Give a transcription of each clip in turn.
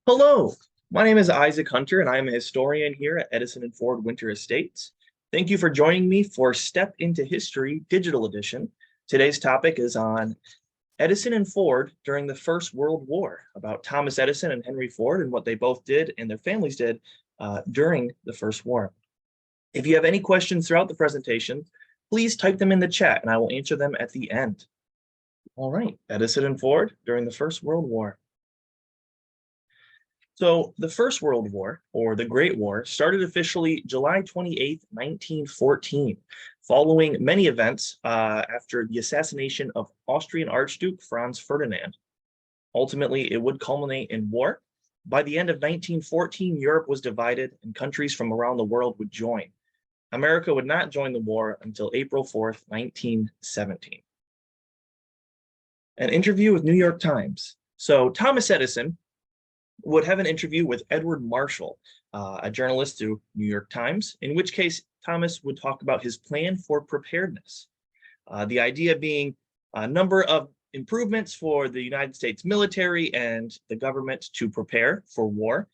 Hello, my name is Isaac Hunter, and I am a historian here at Edison and Ford Winter Estates. Thank you for joining me for Step into History Digital Edition. Today's topic is on Edison and Ford during the First World War, about Thomas Edison and Henry Ford and what they both did and their families did during the First War. If you have any questions throughout the presentation, please type them in the chat and I will answer them at the end. All right, Edison and Ford during the First World War. So the First World War, or the Great War, started officially July 28th, 1914, following many events after the assassination of Austrian Archduke Franz Ferdinand. Ultimately, it would culminate in war. By the end of 1914, Europe was divided and countries from around the world would join. America would not join the war until April 4th, 1917. An interview with New York Times. So Thomas Edison would have an interview with Edward Marshall, a journalist through New York Times, in which case Thomas would talk about his plan for preparedness. The idea being a number of improvements for the United States military and the government to prepare for war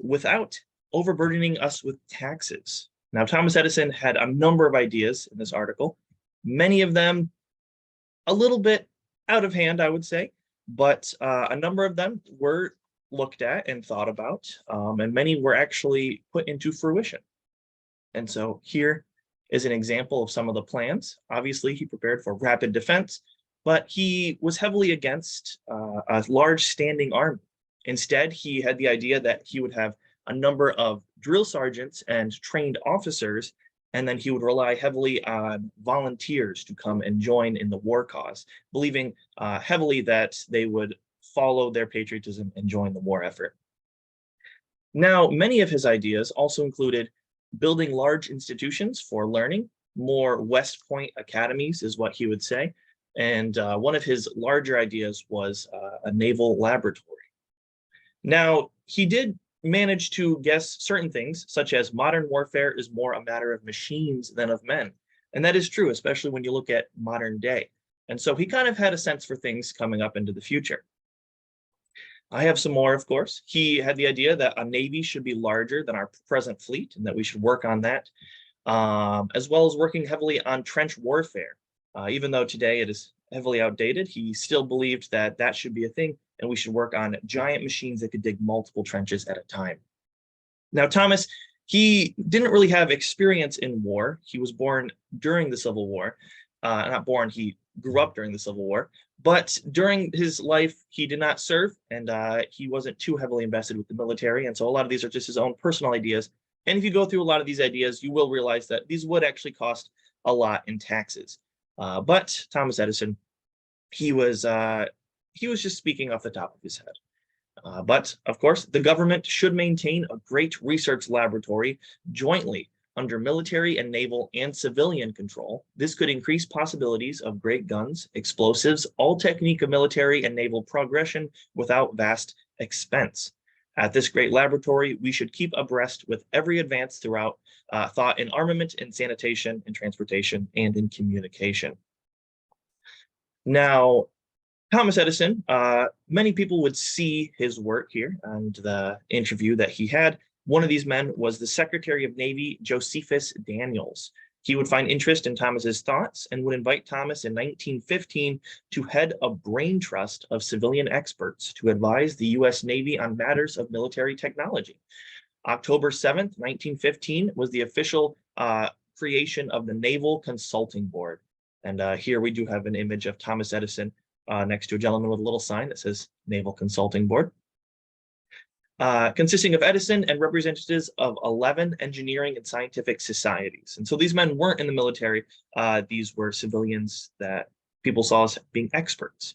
without overburdening us with taxes. Now, Thomas Edison had a number of ideas in this article, many of them a little bit out of hand, I would say, but a number of them were looked at and thought about, and many were actually put into fruition. And so here is an example of some of the plans. Obviously, he prepared for rapid defense, but he was heavily against a large standing army. Instead, he had the idea that he would have a number of drill sergeants and trained officers, and then he would rely heavily on volunteers to come and join in the war cause, believing heavily that they would follow their patriotism and join the war effort. Now, many of his ideas also included building large institutions for learning, more West Point academies is what he would say, and one of his larger ideas was a naval laboratory. Now, he did manage to guess certain things, such as modern warfare is more a matter of machines than of men. And that is true, especially when you look at modern day. And so he kind of had a sense for things coming up into the future. I have some more, of course. He had the idea that a navy should be larger than our present fleet and that we should work on that, as well as working heavily on trench warfare. Even though today it is heavily outdated, he still believed that that should be a thing and we should work on giant machines that could dig multiple trenches at a time. Now, Thomas, he didn't really have experience in war. He was born during the Civil War. Not born, he grew up during the Civil War. But during his life, he did not serve, and he wasn't too heavily invested with the military. And so a lot of these are just his own personal ideas. And if you go through a lot of these ideas, you will realize that these would actually cost a lot in taxes. But Thomas Edison, he was just speaking off the top of his head. But of course, the government should maintain a great research laboratory jointly under military and naval and civilian control. This could increase possibilities of great guns, explosives, all technique of military and naval progression without vast expense. At this great laboratory, we should keep abreast with every advance throughout thought in armament, in sanitation, in transportation, and in communication. Now, Thomas Edison, many people would see his work here and the interview that he had. One of these men was the Secretary of Navy, Josephus Daniels. He would find interest in Thomas's thoughts and would invite Thomas in 1915 to head a brain trust of civilian experts to advise the U.S. Navy on matters of military technology. October 7th, 1915 was the official creation of the Naval Consulting Board. And here we do have an image of Thomas Edison next to a gentleman with a little sign that says Naval Consulting Board. Consisting of Edison and representatives of 11 engineering and scientific societies. And so these men weren't in the military. These were civilians that people saw as being experts.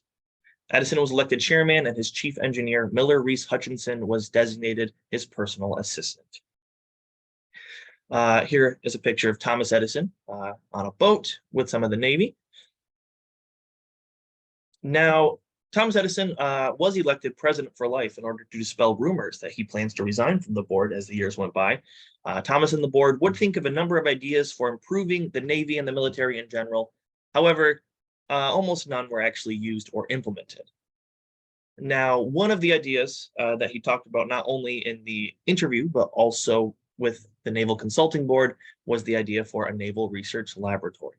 Edison was elected chairman and his chief engineer, Miller Reese Hutchinson, was designated his personal assistant. Here is a picture of Thomas Edison on a boat with some of the Navy. Now, Thomas Edison was elected president for life in order to dispel rumors that he plans to resign from the board as the years went by. Thomas and the board would think of a number of ideas for improving the Navy and the military in general. However, almost none were actually used or implemented. Now, one of the ideas that he talked about, not only in the interview, but also with the Naval Consulting Board, was the idea for a naval research laboratory.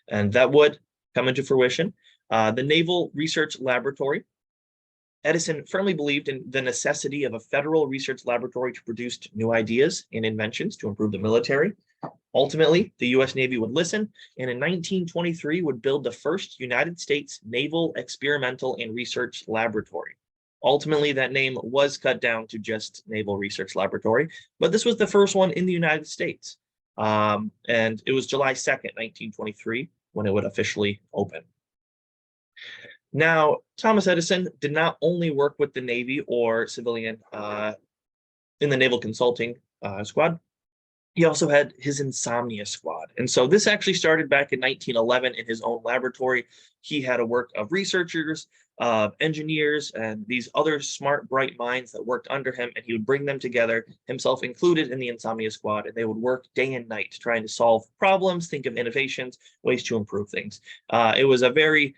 And that would come into fruition. The Naval Research Laboratory, Edison firmly believed in the necessity of a federal research laboratory to produce new ideas and inventions to improve the military. Ultimately, the U.S. Navy would listen, and in 1923 would build the first United States Naval Experimental and Research Laboratory. Ultimately, that name was cut down to just Naval Research Laboratory, but this was the first one in the United States. And it was July 2nd, 1923, when it would officially open. Now, Thomas Edison did not only work with the Navy or civilian in the Naval Consulting Squad, he also had his insomnia squad. And so this actually started back in 1911 in his own laboratory. He had a work of researchers, engineers, and these other smart, bright minds that worked under him, and he would bring them together, himself included in the insomnia squad, and they would work day and night trying to solve problems, think of innovations, ways to improve things. It was a very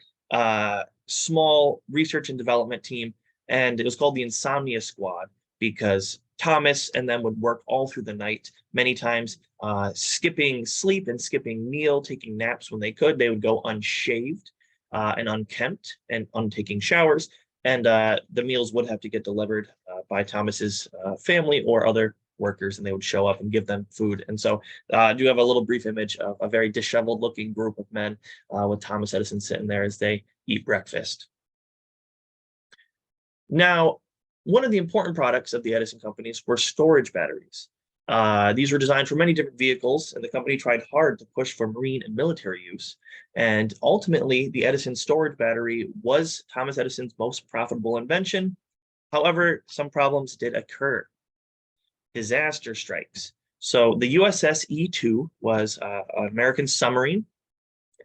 small research and development team, and it was called the Insomnia Squad because Thomas and them would work all through the night, many times skipping sleep and skipping meal, taking naps when they could. They would go unshaved and unkempt and untaking showers, and the meals would have to get delivered by Thomas's family or other workers, and they would show up and give them food. And so I do have a little brief image of a very disheveled looking group of men with Thomas Edison sitting there as they eat breakfast. Now, one of the important products of the Edison companies were storage batteries. These were designed for many different vehicles, and the company tried hard to push for marine and military use. And ultimately, the Edison storage battery was Thomas Edison's most profitable invention. However, some problems did occur. Disaster strikes. So the USS E2 was an American submarine,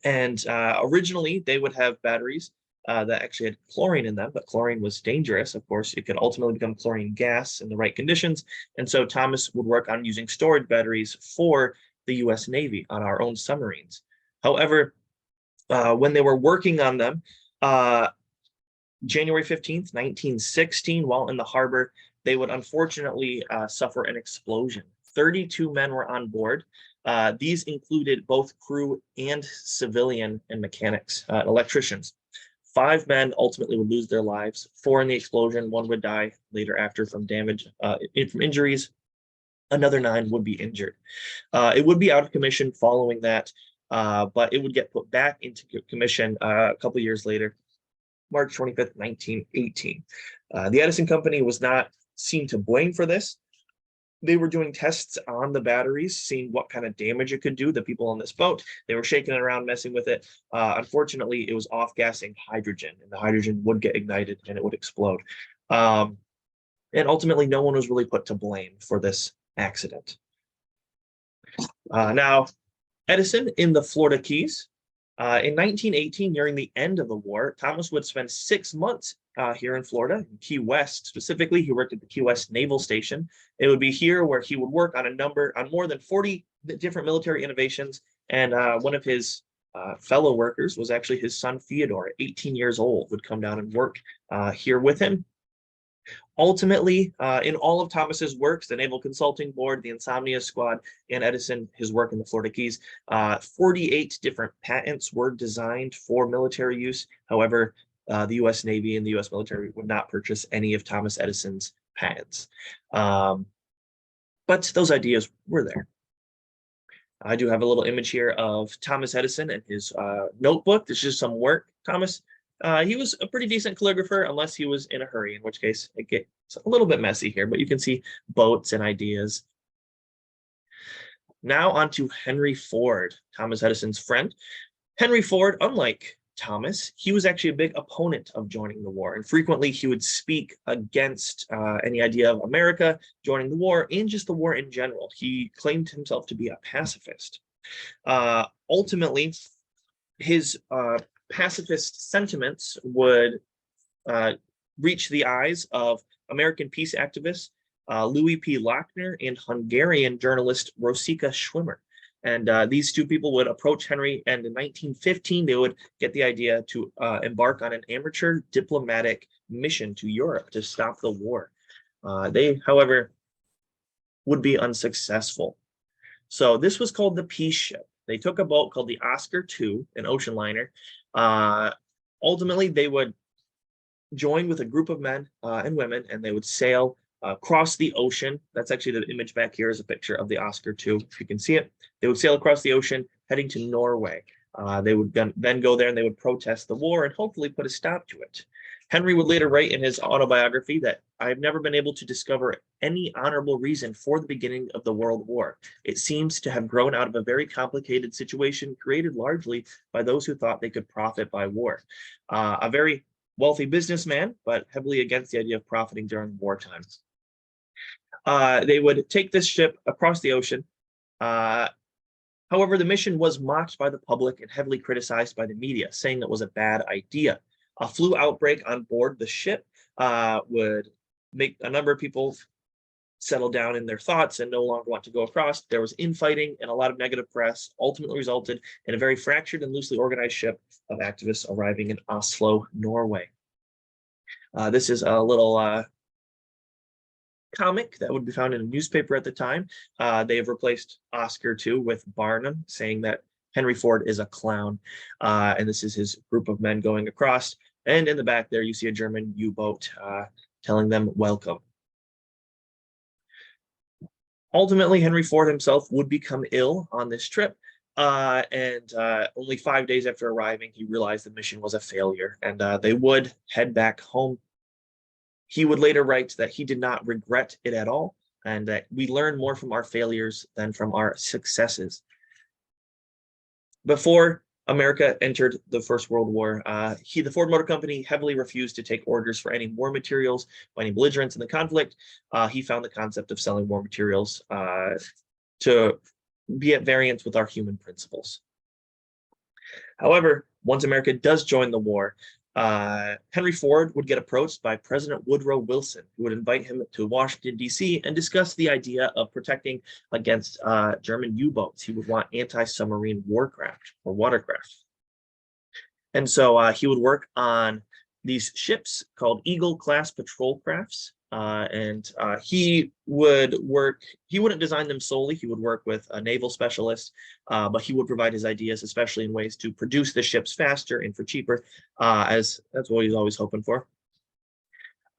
and originally they would have batteries that actually had chlorine in them, but chlorine was dangerous. Of course, it could ultimately become chlorine gas in the right conditions. And so Thomas would work on using storage batteries for the US Navy on our own submarines. However, when they were working on them, January 15th, 1916, while in the harbor, they would unfortunately suffer an explosion. 32 men were on board. These included both crew and civilian and mechanics, electricians. 5 men ultimately would lose their lives. 4 in the explosion. 1 would die later after from damage, from injuries. Another 9 would be injured. It would be out of commission following that, but it would get put back into commission a couple years later, March 25th, 1918. The Edison Company was not seen to blame for this. They were doing tests on the batteries, seeing what kind of damage it could do, the people on this boat. They were shaking it around, messing with it. Unfortunately, it was off-gassing hydrogen, and the hydrogen would get ignited and it would explode. And ultimately, no one was really put to blame for this accident. Now, Edison in the Florida Keys. In 1918, during the end of the war, Thomas would spend 6 months here in Florida, in Key West. Specifically, he worked at the Key West Naval Station. It would be here where he would work on more than 40 different military innovations. And one of his fellow workers was actually his son, Theodore, 18 years old, would come down and work here with him. Ultimately, in all of Thomas's works, the Naval Consulting Board, the Insomnia Squad, and Edison, his work in the Florida Keys, 48 different patents were designed for military use. However, the U.S. Navy and the U.S. military would not purchase any of Thomas Edison's patents. But those ideas were there. I do have a little image here of Thomas Edison and his notebook. This is some work. Thomas, he was a pretty decent calligrapher unless he was in a hurry, in which case it gets a little bit messy here, but you can see boats and ideas. Now on to Henry Ford, Thomas Edison's friend. Henry Ford, unlike Thomas, he was actually a big opponent of joining the war, and frequently he would speak against any idea of America joining the war and just the war in general. He claimed himself to be a pacifist. Ultimately, his pacifist sentiments would reach the eyes of American peace activists Louis P. Lochner and Hungarian journalist Rosika Schwimmer. And these two people would approach Henry, and in 1915, they would get the idea to embark on an amateur diplomatic mission to Europe to stop the war. They, however, would be unsuccessful. So this was called the peace ship. They took a boat called the Oscar II, an ocean liner. Ultimately, they would join with a group of men and women, and they would sail across the ocean. That's actually the image back here is a picture of the Oscar II, if you can see it. They would sail across the ocean, heading to Norway. They would then go there and they would protest the war and hopefully put a stop to it. Henry would later write in his autobiography that I have never been able to discover any honorable reason for the beginning of the World War. It seems to have grown out of a very complicated situation created largely by those who thought they could profit by war. A very wealthy businessman, but heavily against the idea of profiting during wartime. They would take this ship across the ocean. However, the mission was mocked by the public and heavily criticized by the media, saying it was a bad idea. A flu outbreak on board the ship would make a number of people settle down in their thoughts and no longer want to go across. There was infighting and a lot of negative press, ultimately resulted in a very fractured and loosely organized ship of activists arriving in Oslo, Norway. This is a little comic that would be found in a newspaper at the time. They have replaced Oscar II with Barnum, saying that Henry Ford is a clown. And this is his group of men going across. And in the back there, you see a German U-boat telling them welcome. Ultimately, Henry Ford himself would become ill on this trip. And only 5 days after arriving, he realized the mission was a failure and they would head back home. He would later write that he did not regret it at all and that we learn more from our failures than from our successes. Before America entered the First World War, the Ford Motor Company heavily refused to take orders for any war materials by any belligerents in the conflict. He found the concept of selling war materials to be at variance with our human principles. However, once America does join the war, Henry Ford would get approached by President Woodrow Wilson, who would invite him to Washington, D.C. and discuss the idea of protecting against German U-boats. He would want anti-submarine warcraft or watercraft. And so he would work on these ships called Eagle-class patrol crafts. He wouldn't design them solely. He would work with a naval specialist, but he would provide his ideas, especially in ways to produce the ships faster and for cheaper, as that's what he's always hoping for.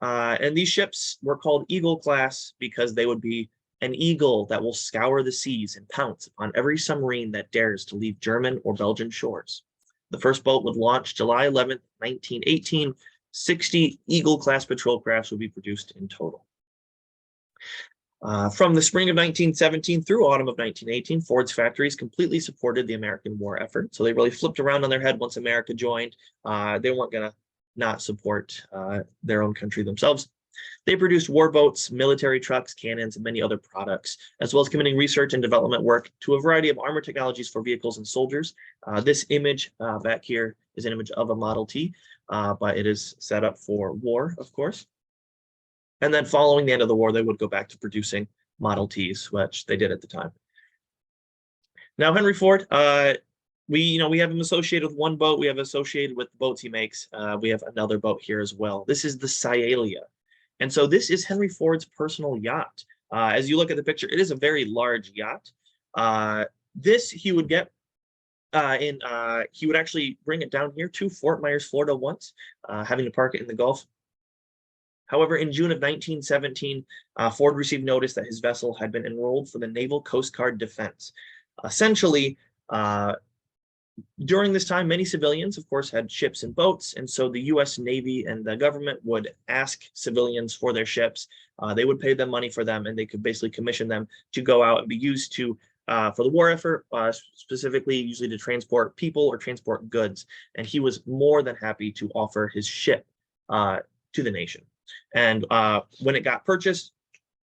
And these ships were called Eagle class because they would be an eagle that will scour the seas and pounce upon every submarine that dares to leave German or Belgian shores. The first boat would launch July 11th, 1918. 60 Eagle-class patrol crafts would be produced in total. From the spring of 1917 through autumn of 1918, Ford's factories completely supported the American war effort. So they really flipped around on their head once America joined. They weren't going to not support their own country themselves. They produced warboats, military trucks, cannons, and many other products, as well as committing research and development work to a variety of armor technologies for vehicles and soldiers. This image back here is an image of a Model T, but it is set up for war, of course. And then following the end of the war, they would go back to producing Model Ts, which they did at the time. Now, Henry Ford, we have him associated with one boat. We have associated with the boats he makes. We have another boat here as well. This is the Cialia. And so this is Henry Ford's personal yacht. As you look at the picture, it is a very large yacht. This he would get he would actually bring it down here to Fort Myers, Florida once, having to park it in the Gulf. However, in June of 1917, Ford received notice that his vessel had been enrolled for the Naval Coast Guard Defense. Essentially, during this time, many civilians, of course, had ships and boats, and so the U.S. Navy and the government would ask civilians for their ships. They would pay them money for them, and they could basically commission them to go out and be used to for the war effort, specifically usually to transport people or transport goods. And he was more than happy to offer his ship to the nation. And when it got purchased,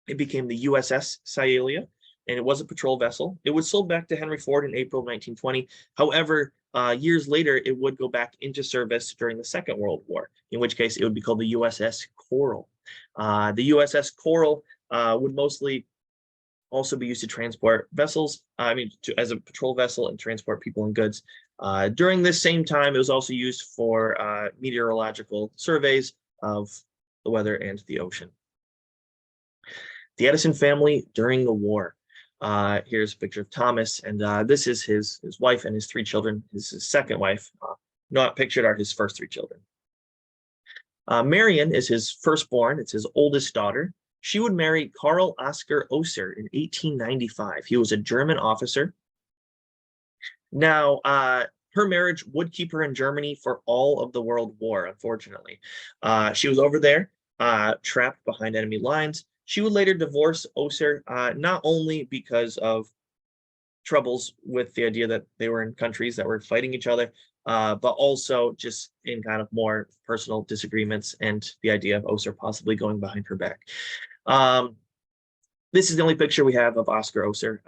it became the USS Cialia, and it was a patrol vessel. It was sold back to Henry Ford in April of 1920. However, years later, it would go back into service during the Second World War, in which case it would be called the USS Coral. The USS Coral would mostly also be used to transport vessels, as a patrol vessel and transport people and goods. During this same time, it was also used for meteorological surveys, of the weather and the ocean. The Edison family during the war. Here's a picture of Thomas, and this is his wife and his 3 children. His second wife. Not pictured are his first 3 children. Marion is his firstborn. It's his oldest daughter. She would marry Karl Oskar Oser in 1895. He was a German officer. Now, her marriage would keep her in Germany for all of the World War, unfortunately. She was over there, trapped behind enemy lines. She would later divorce Oser, not only because of troubles with the idea that they were in countries that were fighting each other, but also just in kind of more personal disagreements and the idea of Oser possibly going behind her back. This is the only picture we have of Oskar Oser.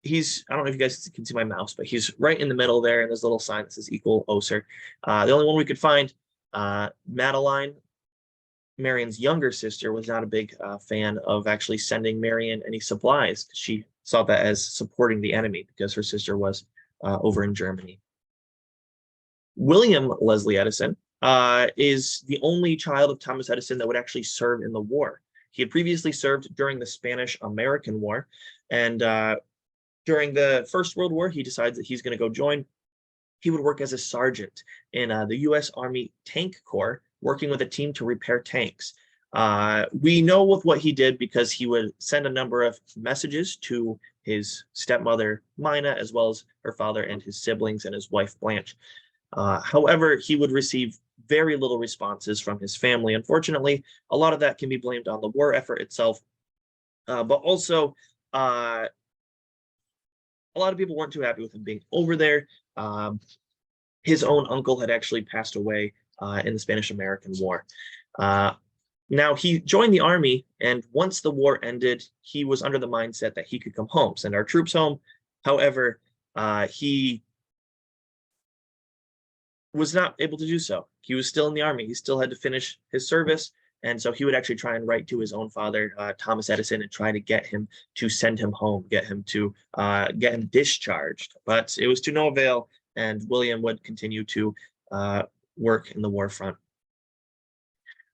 He's, I don't know if you guys can see my mouse, but he's right in the middle there, and there's a little sign that says equal Oser. The only one we could find, Madeline, Marion's younger sister, was not a big fan of actually sending Marion any supplies. She saw that as supporting the enemy because her sister was over in Germany. William Leslie Edison is the only child of Thomas Edison that would actually serve in the war. He had previously served during the Spanish-American War, and during the First World War, he decides that he's going to go join. He would work as a sergeant in the U.S. Army Tank Corps, working with a team to repair tanks. We know with what he did because he would send a number of messages to his stepmother, Mina, as well as her father and his siblings and his wife, Blanche. However, he would receive very little responses from his family. Unfortunately, a lot of that can be blamed on the war effort itself, but also a lot of people weren't too happy with him being over there. His own uncle had actually passed away in the Spanish-American War. Now, he joined the army, and once the war ended, he was under the mindset that he could come home, send our troops home. However, he was not able to do so. He was still in the army. He still had to finish his service, and so he would actually try and write to his own father, Thomas Edison, and try to get him to send him home, get him discharged. But it was to no avail, and William would continue to work in the war front.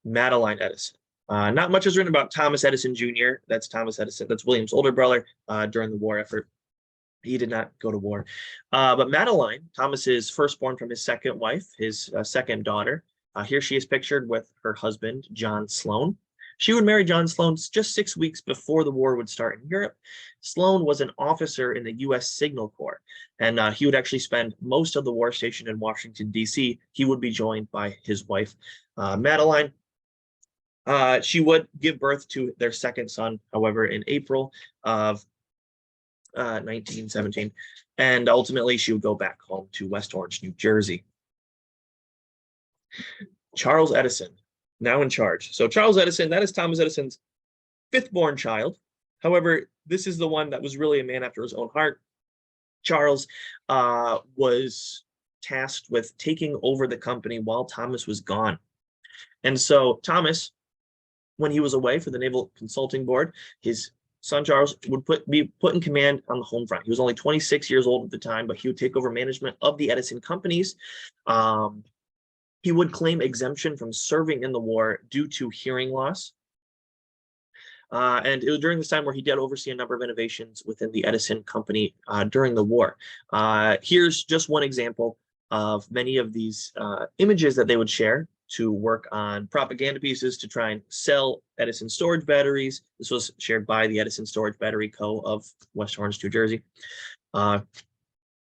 Madeline Edison. Not much is written about Thomas Edison Jr. That's Thomas Edison. That's William's older brother during the war effort. He did not go to war. But Madeline, Thomas's firstborn from his second wife, his second daughter. Here she is pictured with her husband, John Sloan. She would marry John Sloan just 6 weeks before the war would start in Europe. Sloan was an officer in the U.S. Signal Corps, and he would actually spend most of the war stationed in Washington, D.C. He would be joined by his wife, Madeline. She would give birth to their second son, however, in April of 1917, and ultimately she would go back home to West Orange, New Jersey. Charles Edison, now in charge. So Charles Edison, that is Thomas Edison's 5th-born child. However, this is the one that was really a man after his own heart. Charles was tasked with taking over the company while Thomas was gone. And so Thomas, when he was away for the Naval Consulting Board, his son Charles would be put in command on the home front. He was only 26 years old at the time, but he would take over management of the Edison companies. He would claim exemption from serving in the war due to hearing loss. And it was during this time where he did oversee a number of innovations within the Edison company during the war. Here's just one example of many of these images that they would share to work on propaganda pieces to try and sell Edison storage batteries. This was shared by the Edison Storage Battery Co. of West Orange, New Jersey. And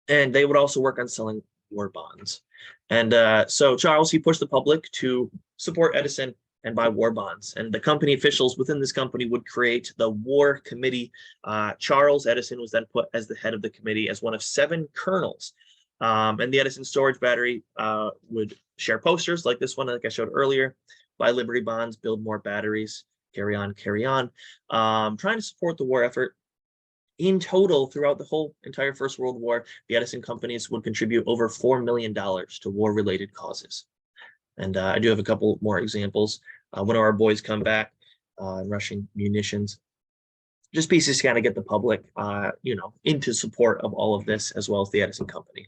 they would also work on selling war bonds. And so Charles, he pushed the public to support Edison and buy war bonds. And the company officials within this company would create the War Committee. Charles Edison was then put as the head of the committee as one of 7 colonels. And the Edison storage battery would share posters like this one, like I showed earlier: buy Liberty bonds, build more batteries, carry on, trying to support the war effort. In total, throughout the whole entire First World War, the Edison companies would contribute over $4 million to war-related causes. And I do have a couple more examples. One of our boys come back, Russian munitions. Just pieces to kind of get the public, into support of all of this, as well as the Edison company.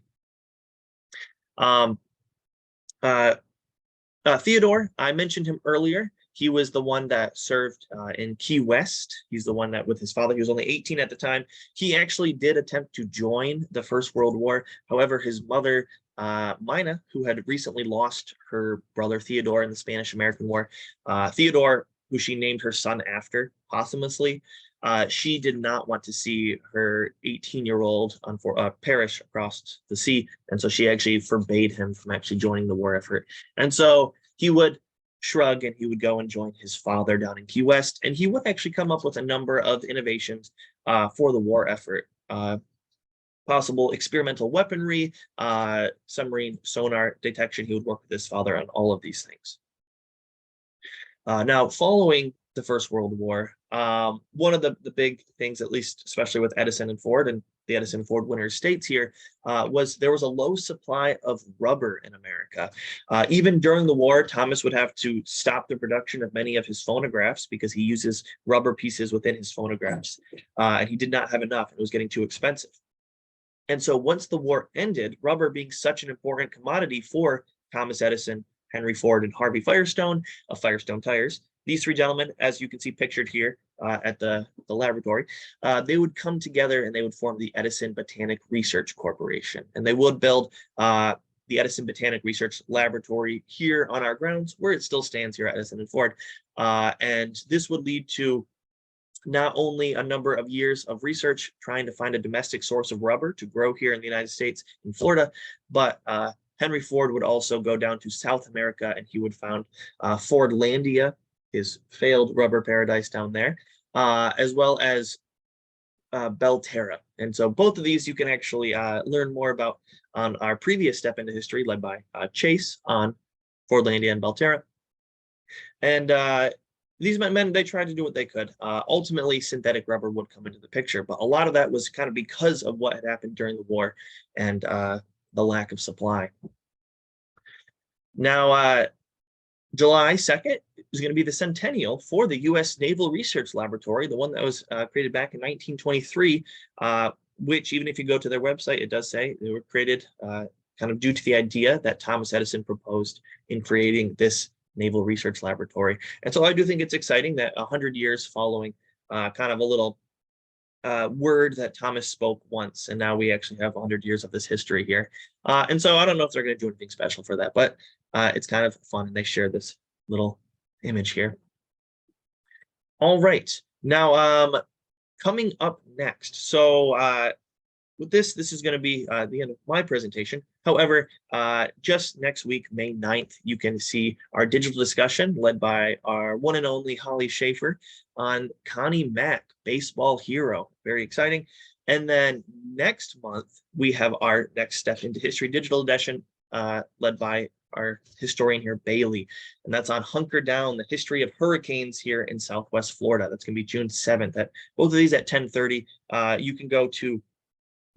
Theodore, I mentioned him earlier. He was the one that served in Key West. He's the one that, with his father, he was only 18 at the time. He actually did attempt to join the First World War. However, his mother, Mina, who had recently lost her brother Theodore in the Spanish-American War, Theodore, who she named her son after posthumously, she did not want to see her 18-year-old perish across the sea, and so she actually forbade him from actually joining the war effort. And so he would shrug and he would go and join his father down in Key West, and he would actually come up with a number of innovations for the war effort. Possible experimental weaponry, submarine sonar detection. He would work with his father on all of these things. Now, following the First World War, one of the big things, at least especially with Edison and Ford, and the Edison and Ford winners states here, was there was a low supply of rubber in America. Even during the war, Thomas would have to stop the production of many of his phonographs because he uses rubber pieces within his phonographs, and he did not have enough. It was getting too expensive. And so once the war ended, rubber being such an important commodity for Thomas Edison, Henry Ford, and Harvey Firestone of Firestone Tires, these three gentlemen, as you can see pictured here at the laboratory, they would come together and they would form the Edison Botanic Research Corporation. And they would build the Edison Botanic Research Laboratory here on our grounds, where it still stands here at Edison and Ford. And this would lead to not only a number of years of research trying to find a domestic source of rubber to grow here in the United States, in Florida, but Henry Ford would also go down to South America and he would found Fordlandia, his failed rubber paradise down there, as well as Belterra. And so both of these you can actually learn more about on our previous Step into History led by Chase on Fordlandia and Belterra. And these men, they tried to do what they could. Ultimately, synthetic rubber would come into the picture, but a lot of that was kind of because of what had happened during the war and the lack of supply. Now, July 2nd is going to be the centennial for the U.S. Naval Research Laboratory, the one that was created back in 1923, which even if you go to their website, it does say they were created kind of due to the idea that Thomas Edison proposed in creating this Naval Research Laboratory. And so I do think it's exciting that 100 years following kind of a little word that Thomas spoke once, and now we actually have 100 years of this history here. And so I don't know if they're going to do anything special for that, but it's kind of fun, and they share this little image here. All right, now coming up next. So with this is going to be the end of my presentation. However, just next week, May 9th, you can see our digital discussion led by our one and only Holly Schaefer on Connie Mack, baseball hero. Very exciting. And then next month, we have our next Step into History digital edition led by our historian here, Bailey. And that's on Hunker Down, the history of hurricanes here in Southwest Florida. That's going to be June 7th. Both of these at 10:30. You can go to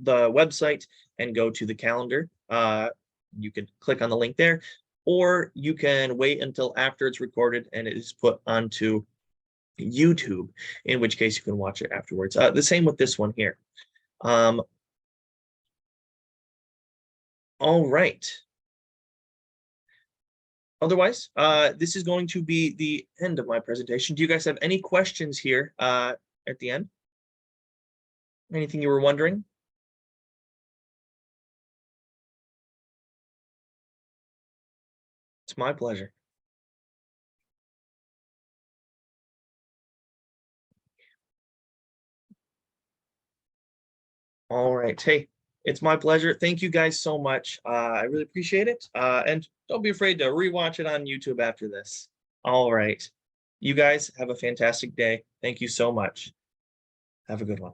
the website and go to the calendar. You can click on the link there, or you can wait until after it's recorded and it is put onto YouTube, in which case you can watch it afterwards. The same with this one here. All right. Otherwise, this is going to be the end of my presentation. Do you guys have any questions here at the end? Anything you were wondering? It's my pleasure. All right. Hey, it's my pleasure. Thank you guys so much. I really appreciate it. And don't be afraid to rewatch it on YouTube after this. All right. You guys have a fantastic day. Thank you so much. Have a good one.